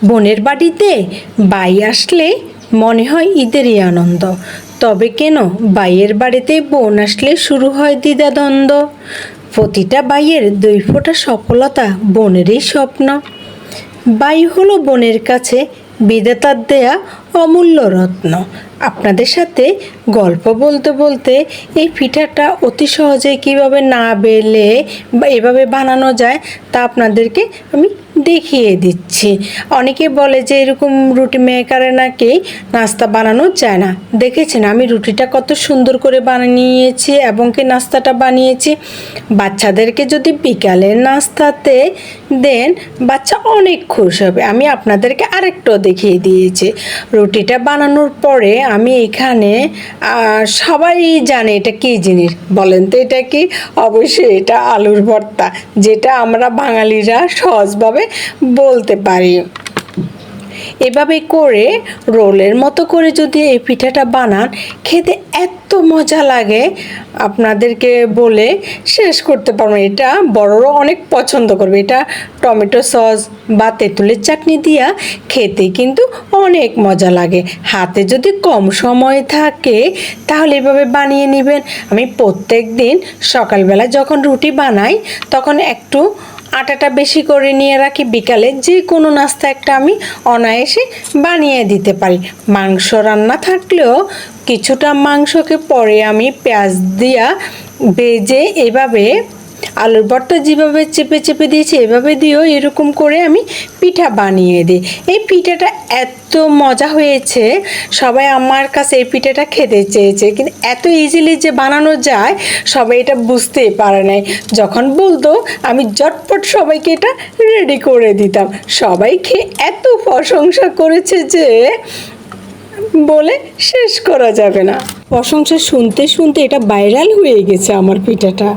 বোনের বাড়িতে বাই আসলে মনে হয় ঈদেরই আনন্দ। তবে কেন বাইয়ের বাড়িতে বোন আসলে শুরু হয় দ্বিধাদ্বন্দ্ব। প্রতিটা বাইয়ের দুই ফোঁটা সফলতা বোনেরই স্বপ্ন। বাই হলো বোনের কাছে বিধাতার দেয়া অমূল্য রত্ন। আপনাদের সাথে গল্প বলতে বলতে এই পিঠাটা অতি সহজে কিভাবে না বেলে বা এভাবে বানানো যায় তা আপনাদেরকে আমি দেখিয়ে দিচ্ছি। অনেকে বলে যে এরকম রুটি মেকারে নাকি নাস্তা বানানো যায় না। দেখেছেন আমি রুটিটা কত সুন্দর করে বানিয়েছি এবং কি নাস্তাটা বানিয়েছি। বাচ্চাদেরকে যদি বিকালের নাস্তাতে দেন বাচ্চা অনেক খুশি হবে। আমি আপনাদেরকে আরেকটু দেখিয়ে দিয়েছি। রুটিটা বানানোর পরে আমি এখানে সবাই জানে এটা কী জিনিস বলেন তো, এটা কি? অবশ্যই এটা আলুর ভর্তা, যেটা আমরা বাঙালিরা সহজভাবে বলতে পারি। এভাবে করে রোলের মতো করে যদি এই পিঠাটা বানান, খেতে এত মজা লাগে আপনাদেরকে বলে শেষ করতে পারবো। এটা বড়রাও অনেক পছন্দ করবে। এটা টমেটো সস বা তেঁতুলের চাটনি দিয়া খেতে কিন্তু অনেক মজা লাগে। হাতে যদি কম সময় থাকে তাহলে এভাবে বানিয়ে নেবেন। আমি প্রত্যেক দিন সকালবেলা যখন রুটি বানাই তখন একটু আটাটা বেশি করে নিয়ে রাখি, বিকালে যে কোনো নাস্তা একটা আমি অনায়াসে বানিয়ে দিতে পারি। মাংস রান্না থাকলেও কিছুটা মাংসকে পরে আমি পেঁয়াজ দিয়া ভেজে এভাবে আলুর ভর্তা যেভাবে চেপে চেপে দিয়েছি এভাবে দিয়েও এরকম করে আমি পিঠা বানিয়ে দিই। এই পিঠাটা এত মজা হয়েছে, সবাই আমার কাছে এই পিঠাটা খেতে চেয়েছে, কিন্তু এত ইজিলি যে বানানো যায় সবাই এটা বুঝতেই পারে নাই। যখন বলতো আমি ঝটপট সবাইকে এটা রেডি করে দিতাম। সবাই খেয়ে এত প্রশংসা করেছে যে বলে শেষ করা যাবে না। প্রশংসা শুনতে শুনতে এটা ভাইরাল হয়ে গেছে আমার পিঠাটা।